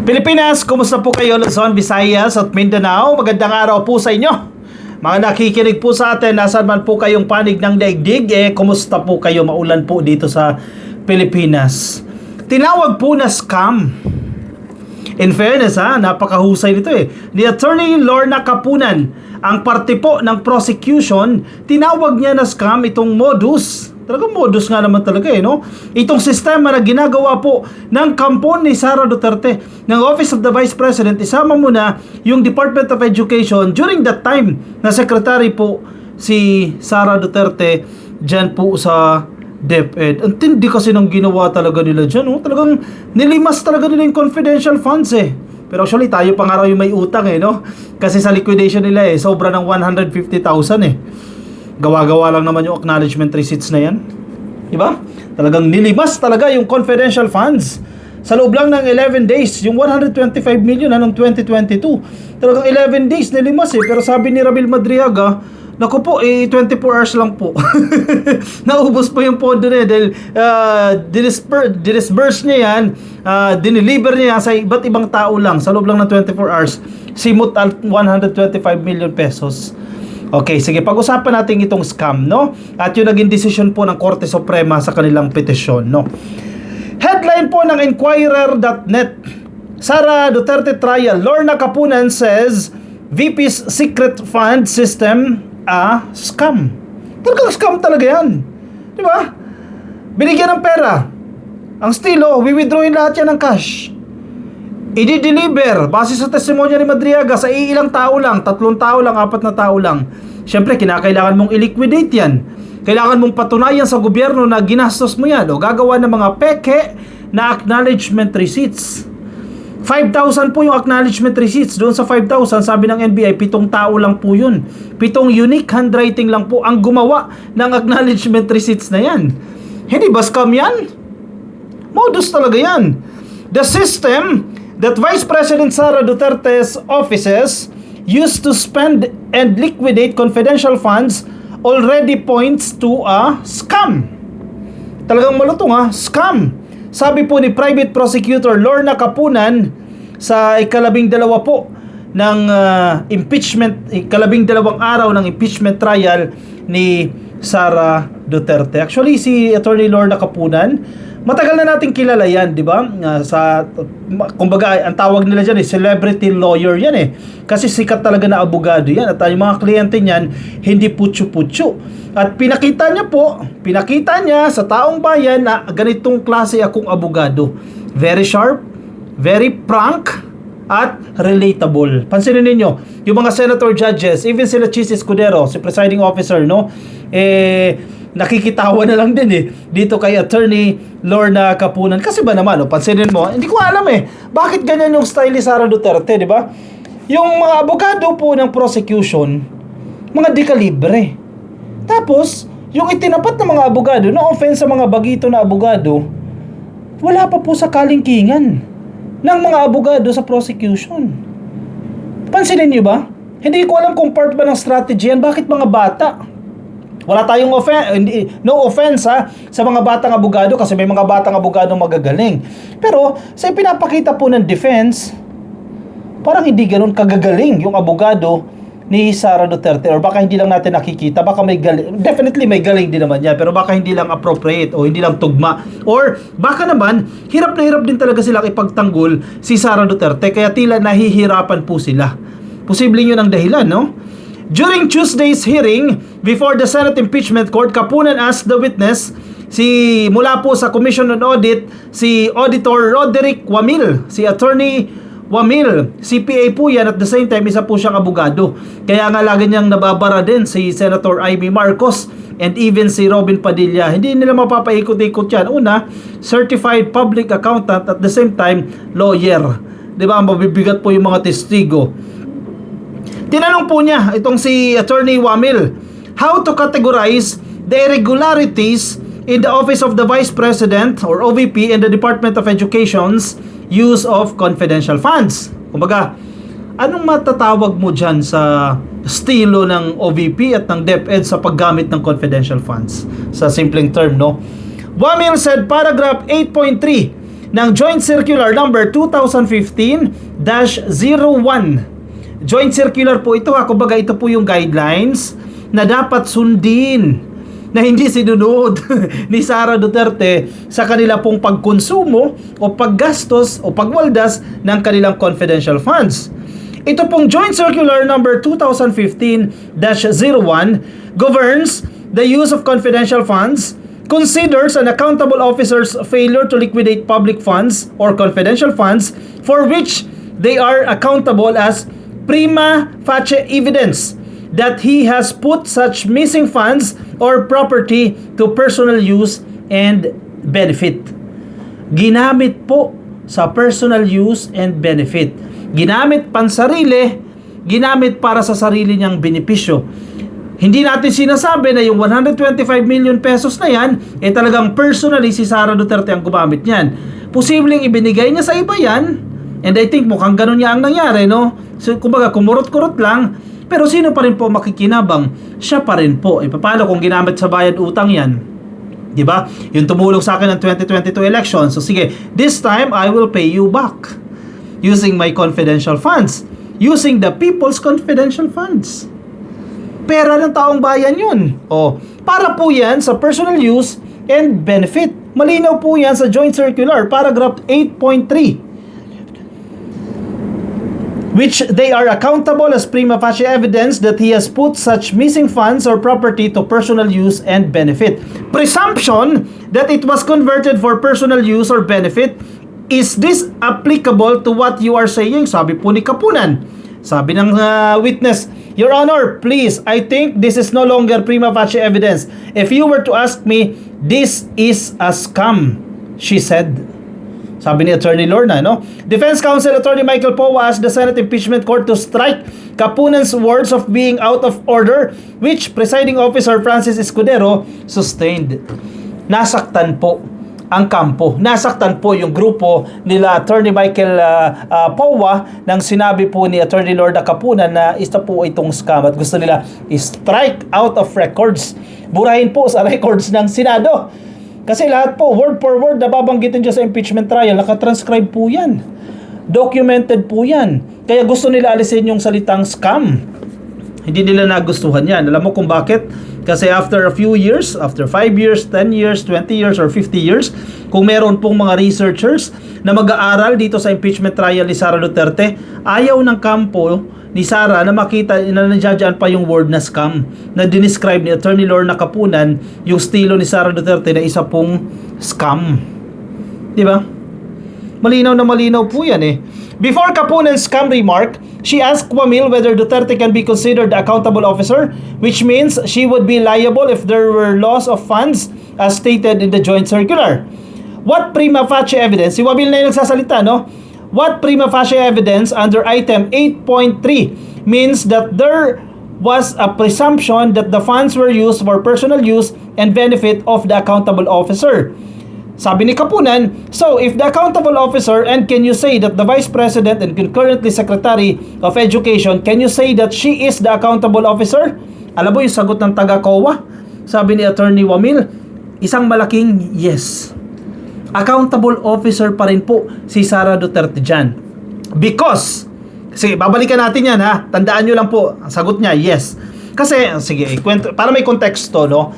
Pilipinas, kumusta po kayo? Luzon, Visayas at Mindanao? Magandang araw po sa inyo. Mga nakikinig po sa atin, nasaan man po kayong panig ng daigdig, kumusta po kayo? Maulan po dito sa Pilipinas. Tinawag po na scam. In fairness napakahusay nito ni Attorney Lorna Kapunan, ang parte po ng prosecution, tinawag niya na scam itong modus. Talagang modus nga naman talaga no? Itong sistema na ginagawa po ng kampon ni Sara Duterte ng Office of the Vice President, isama mo na yung Department of Education during that time na secretary po si Sara Duterte dyan po sa DepEd. Ang tindi kasi ng ginawa talaga nila dyan, no? Talagang nilimas talaga nila yung confidential funds Pero actually tayo pa nga raw yung may utang no? Kasi sa liquidation nila sobra ng 150,000 Gawa-gawa lang naman yung acknowledgement receipts na yan. Diba? Talagang nilimas talaga yung confidential funds. Sa loob lang ng 11 days, yung 125 million noong 2022. Talagang 11 days nilimas Pero sabi ni Ramil Madriaga, naku po, 24 hours lang po. Naubos po yung pondo niya dahil dinisburse niya yan, dineliver niya sa iba't ibang tao lang sa loob lang ng 24 hours. Simot at 125 million pesos. Okay, sige, pag-usapan natin itong scam, no? At yung naging desisyon po ng Korte Suprema sa kanilang petisyon, no? Headline po ng Inquirer.net, Sara Duterte trial, Lorna Kapunan says VP's secret fund system scam. Talagang scam talaga yan. Di ba? Binigyan ng pera. Ang estilo, withdrawin lahat yan ng cash. I-deliver base sa testimonya ni Madriaga sa ilang tao lang, 3 tao lang, 4 na tao lang. Siyempre, kinakailangan mong i-liquidate yan. Kailangan mong patunayan sa gobyerno na ginastos mo yan o gagawa ng mga peke na acknowledgement receipts. 5,000 po yung acknowledgement receipts. Doon sa 5,000, sabi ng NBI, 7 tao lang po yun. 7 unique handwriting lang po ang gumawa ng acknowledgement receipts na yan. Hindi ba scam yan? Modus talaga yan. The system that Vice President Sara Duterte's offices used to spend and liquidate confidential funds already points to a scam. Talagang malutong scam. Sabi po ni Private Prosecutor Lorna Kapunan sa ika-12 po ng impeachment, ika-12 araw ng impeachment trial ni Sara Duterte. Actually, si Attorney Lorna Kapunan, matagal na natin kilala yan, di ba? Kumbaga, ang tawag nila dyan celebrity lawyer yan Kasi sikat talaga na abogado yan. At yung mga kliyente niyan, hindi putyo-putyo. At pinakita niya sa taong bayan na ganitong klase akong abogado. Very sharp, very frank, at relatable. Pansinin ninyo, yung mga senator judges, even sila Chis Escudero, si presiding officer, no? Nakikitawa na lang din dito kay Attorney Lorna Kapunan. Kasi ba naman, pansinin mo, hindi ko alam bakit ganyan yung style ni Sara Duterte, di ba? Yung mga abogado po ng prosecution, mga dekalibre. Tapos, yung itinapat ng mga abogado, no offense sa mga bagito na abogado, wala pa po sa kalingkingan ng mga abogado sa prosecution. Pansinin niyo ba? Hindi ko alam kung part ba ng strategy yan. Bakit mga bata? Wala tayong no offense sa mga batang abogado kasi may mga batang abogado magagaling. Pero sa pinapakita po ng defense, parang hindi ganoon kagagaling yung abogado ni Sara Duterte, or baka hindi lang natin nakikita, baka may galing, definitely may galing din naman yan, pero baka hindi lang appropriate o hindi lang tugma, or baka naman hirap na hirap din talaga silang ipagtanggol si Sara Duterte kaya tila nahihirapan po sila. Posibleng yun ang dahilan, no? During Tuesday's hearing before the Senate Impeachment Court, Kapunan asked the witness, mula po sa Commission on Audit, si Auditor Roderick Wamil, si Attorney Wamil, CPA po yan, at the same time isa po siyang abogado. Kaya nga lagi niyang nababara din si Senator Amy Marcos and even si Robin Padilla. Hindi nila mapapaikot-ikot yan. Una, certified public accountant, at the same time lawyer. Diba? Mabibigat po yung mga testigo. Tinanong po niya itong si Attorney Wamil, how to categorize the irregularities in the Office of the Vice President or OVP and the Department of Education's use of confidential funds. Kumbaga, anong matatawag mo dyan sa estilo ng OVP at ng DepEd sa paggamit ng confidential funds? Sa simpleng term, no? Wamil said paragraph 8.3 ng Joint Circular number 2015-01. Joint Circular po ito ha, kumbaga ito po yung guidelines na dapat sundin, na hindi sinunod ni Sara Duterte sa kanila pong pagkonsumo o paggastos o pagwaldas ng kanilang confidential funds. Ito pong Joint Circular number 2015-01 governs the use of confidential funds, considers an accountable officer's failure to liquidate public funds or confidential funds for which they are accountable as prima facie evidence that he has put such missing funds or property to personal use and benefit. Ginamit po sa personal use and benefit. Ginamit pansarili, ginamit para sa sarili niyang benepisyo. Hindi natin sinasabi na yung 125 million pesos na yan, talagang personally si Sara Duterte ang gumamit niyan. Posibleng ibinigay niya sa iba yan, and I think mukhang ganun niya ang nangyari, no? So, kumbaga, kumurot-kurot lang, pero sino pa rin po makikinabang? Siya pa rin po. Paano kung ginamit sa bayad utang yan? Diba? Yung tumulong sa akin ng 2022 election. So sige, this time I will pay you back using my confidential funds. Using the people's confidential funds. Pera ng taong bayan yun. Para po yan sa personal use and benefit. Malinaw po yan sa Joint Circular, paragraph 8.3. Which they are accountable as prima facie evidence that he has put such missing funds or property to personal use and benefit. Presumption that it was converted for personal use or benefit. Is this applicable to what you are saying? Sabi po ni Kapunan. Sabi ng witness, Your Honor, please, I think this is no longer prima facie evidence. If you were to ask me, this is a scam, she said. Sabi ni Attorney Lorna, no? Defense Counsel Attorney Michael Poe asked the Senate Impeachment Court to strike Kapunan's words of being out of order, which Presiding Officer Francis Escudero sustained. Nasaktan po ang kampo. Nasaktan po yung grupo nila Attorney Michael Poe nang sinabi po ni Attorney Lorna Kapunan na isa po itong scam at gusto nila strike out of records. Burahin po sa records ng Senado. Kasi lahat po, word for word, nababanggitin dyan sa impeachment trial, nakatranscribe po yan. Documented po yan. Kaya gusto nila alisin yung salitang scam. Hindi nila nagustuhan yan. Alam mo kung bakit? Kasi after a few years, after 5 years, 10 years, 20 years, or 50 years, kung meron pong mga researchers na mag-aaral dito sa impeachment trial ni Sara Duterte, ayaw ng kampo ni Sara na makita na nandiyan pa yung word na scam na dinescribe ni Attorney Lorna Kapunan yung estilo ni Sara Duterte na isa pong scam. Di ba? Malinaw na malinaw po yan eh. Before Kapunan's scam remark, she asked Wamil whether Duterte can be considered the accountable officer, which means she would be liable if there were loss of funds as stated in the Joint Circular. What prima facie evidence? Si Wamil na yung nagsasalita, no? What prima facie evidence under item 8.3 means that there was a presumption that the funds were used for personal use and benefit of the accountable officer. Sabi ni Kapunan, so if the accountable officer, and can you say that the Vice President and concurrently Secretary of Education, can you say that she is the accountable officer? Alam mo yung sagot ng taga-COA? Sabi ni Attorney Wamil, isang malaking yes. Accountable officer pa rin po si Sara Duterte dyan. Because, sige, babalikan natin yan ha. Tandaan nyo lang po, ang sagot niya, yes. Kasi, sige, para may konteksto, no?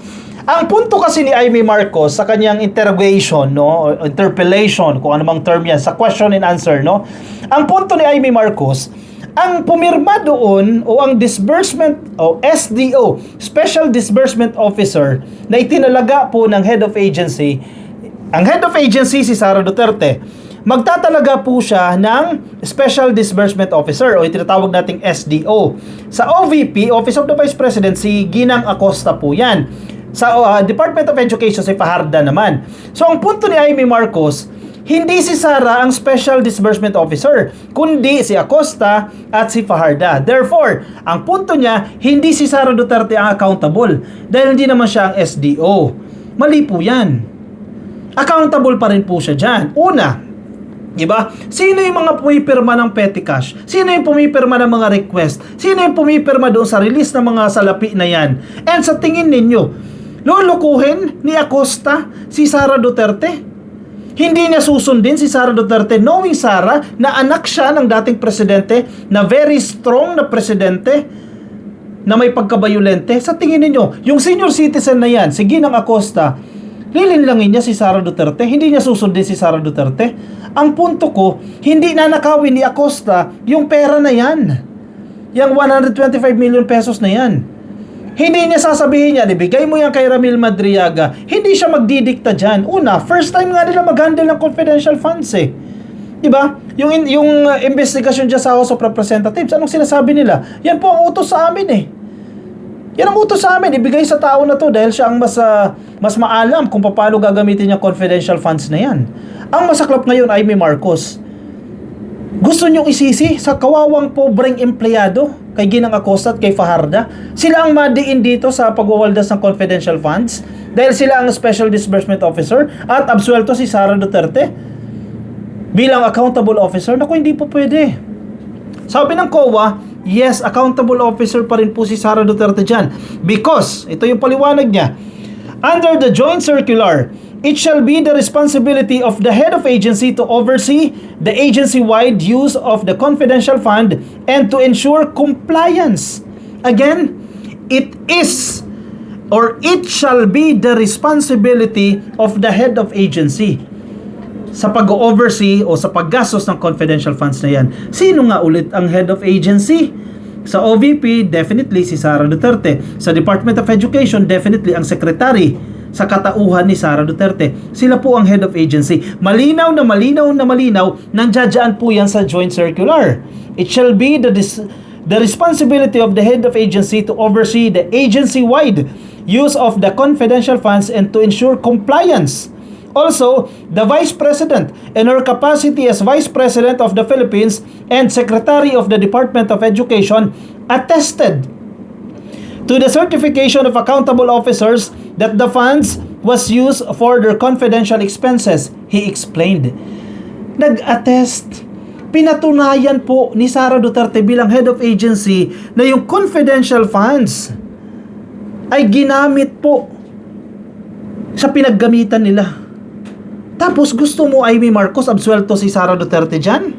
Ang punto kasi ni Amy Marcos sa kanyang interrogation, no? O interpellation, kung ano mang term yan, sa question and answer, no? Ang punto ni Amy Marcos, ang pumirma doon o ang disbursement o SDO, Special Disbursement Officer, na itinalaga po ng head of agency. Ang head of agency si Sara Duterte, magtatalaga po siya ng Special Disbursement Officer o itinatawag nating SDO. Sa OVP, Office of the Vice President, si Ginang Acosta po yan. Sa Department of Education, si Fajarda naman. So ang punto ni Amy Marcos, hindi si Sara ang Special Disbursement Officer, kundi si Acosta at si Fajarda. Therefore, ang punto niya, hindi si Sara Duterte ang accountable dahil hindi naman siya ang SDO. Mali po yan. Accountable pa rin po siya dyan. Una, diba? Sino yung mga pumipirma ng petty cash? Sino yung pumipirma ng mga request? Sino yung pumipirma doon sa release ng mga salapi na yan? And sa tingin ninyo, lulukuhin ni Acosta si Sara Duterte? Hindi niya susundin si Sara Duterte, knowing Sara na anak siya ng dating presidente, na very strong na presidente, na may pagkabayolente. Sa tingin ninyo, yung senior citizen na yan, si Ginang Acosta, lilinlangin niya si Sara Duterte? Hindi niya susundin si Sara Duterte? Ang punto ko, hindi nanakawin ni Acosta yung pera na yan. Yung 125 million pesos na yan. Hindi niya sasabihin niya, ibigay mo yan kay Ramil Madriaga. Hindi siya magdidikta dyan. Una, first time nga nila mag-handle ng confidential funds eh. Diba? Yung investigasyon dyan sa House of Representatives, anong sinasabi nila? Yan po ang utos sa amin eh. Yan ang utos sa amin, ibigay sa tao na to dahil siya ang mas maalam kung paano gagamitin yung confidential funds na yan. Ang masaklap ngayon ay Amy Marcos. Gusto niyong isisi sa kawawang pobreng empleyado kay Ginang Acosta at kay Fajarda? Sila ang madiin dito sa pagwawaldas ng confidential funds dahil sila ang special disbursement officer at absuelto si Sara Duterte bilang accountable officer. Naku, hindi po pwede. Sabi ng COA, yes, accountable officer pa rin po si Sara Duterte dyan. Because, ito yung paliwanag niya, under the joint circular, it shall be the responsibility of the head of agency to oversee the agency-wide use of the confidential fund and to ensure compliance. Again, it is or it shall be the responsibility of the head of agency sa pag-oversee o sa paggastos ng confidential funds na yan. Sino nga ulit ang head of agency? Sa OVP, definitely si Sara Duterte. Sa Department of Education, definitely ang secretary sa katauhan ni Sara Duterte. Sila po ang head of agency. Malinaw na malinaw na malinaw, nandiyadyaan po yan sa joint circular. It shall be the responsibility of the head of agency to oversee the agency-wide use of the confidential funds and to ensure compliance. Also, the Vice President, in her capacity as Vice President of the Philippines and Secretary of the Department of Education, attested to the certification of accountable officers that the funds was used for their confidential expenses, he explained. Nag-attest, pinatunayan po ni Sara Duterte bilang head of agency na yung confidential funds ay ginamit po sa pinaggamitan nila. Tapos gusto mo, Amy Marcos, absuelto si Sara Duterte dyan?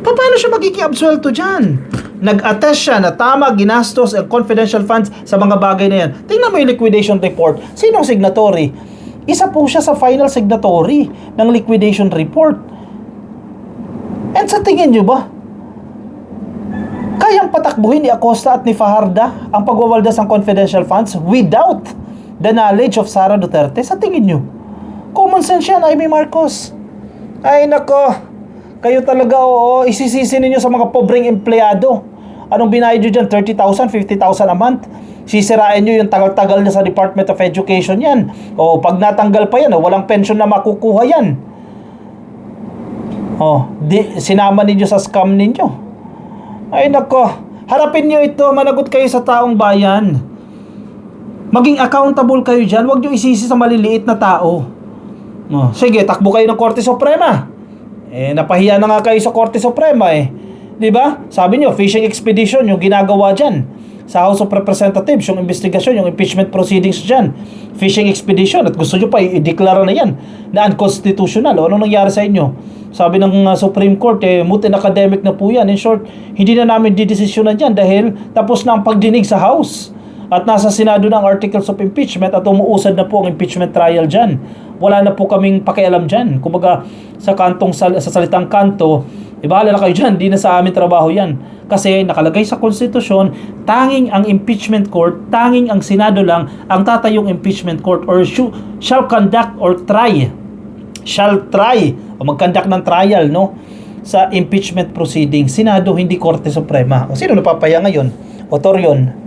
Paano siya magiging absuelto dyan? Nag-attest siya na tama ginastos ang confidential funds sa mga bagay na yan. Tingnan mo yung liquidation report. Sinong signatory? Isa po siya sa final signatory ng liquidation report. And sa tingin nyo ba, kayang patakbuhin ni Acosta at ni Fajarda ang pagwawaldas ng confidential funds without the knowledge of Sara Duterte? Sa tingin nyo? Common sense yan, Amy Marcos. Ay nako, kayo talaga, oo, isisisi ninyo sa mga pobreng empleyado. Anong binayad nyo dyan? 30,000, 50,000 a month? Sisirain nyo yung tagal-tagal na sa Department of Education yan. O pag natanggal pa yan, walang pension na makukuha yan. Sinama ninyo sa scam ninyo. Ay nako, harapin nyo ito, managot kayo sa taong bayan. Maging accountable kayo dyan, huwag nyo isisi sa maliliit na tao. Sige, takbo kayo ng Korte Suprema. Napahiya na nga kayo sa Korte Suprema eh. 'Di ba? Sabi niyo, fishing expedition yung ginagawa diyan. Sa House of Representatives, yung investigasyon, yung impeachment proceedings diyan. Fishing expedition at gusto niyo pa i-deklara na 'yan na unconstitutional. O anong nangyari sa inyo? Sabi ng Supreme Court, moot and academic na po 'yan. In short, hindi na namin didesisyonan 'yan dahil tapos na ang pagdinig sa House. At nasa Senado ng articles of impeachment at umuusad na po ang impeachment trial dyan. Wala na po kaming pakialam dyan. Kumbaga, sa salitang kanto, bahala na kayo dyan, di na sa amin trabaho yan. Kasi nakalagay sa konstitusyon, tanging ang impeachment court, tanging ang Senado lang ang tatayong impeachment court or shall conduct or try. Shall try o mag-conduct ng trial, no? Sa impeachment proceeding. Senado, hindi Korte Suprema. O sino napapaya ngayon? Otor yun.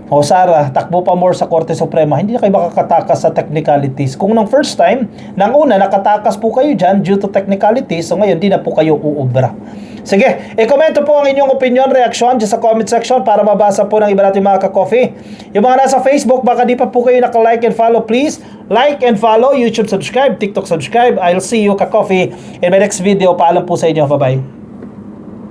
O Sara, takbo pa more sa Korte Suprema, hindi na kayo makakatakas sa technicalities. Kung nang first time, nang una, nakatakas po kayo dyan due to technicalities, so ngayon, di na po kayo uubra. Sige, i-komento po ang inyong opinion, reaksyon dyan sa comment section para mabasa po ng iba natin mga ka-coffee. Yung mga nasa Facebook, baka di pa po kayo naka-like and follow, please like and follow, YouTube subscribe, TikTok subscribe. I'll see you ka-coffee in my next video. Paalam po sa inyo. Bye-bye.